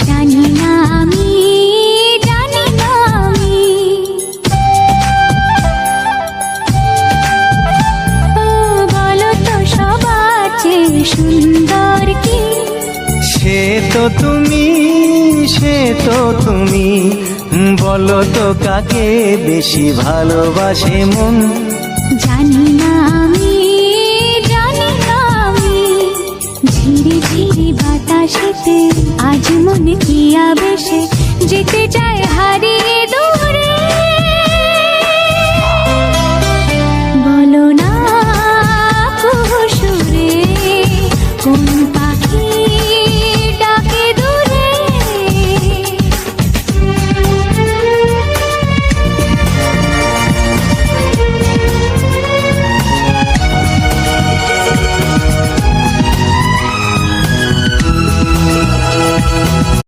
জানি না আমি, জানি না আমি। ও বলো তো সবার চেয়ে সুন্দর কি? সে তো তুমি, সে তো তুমি, বলো তো কাকে বেশি ভালোবাসে মন? জানি না আমি, জানি না আমি। ঝিরি ঝিরি বাতাসেতে আজ মন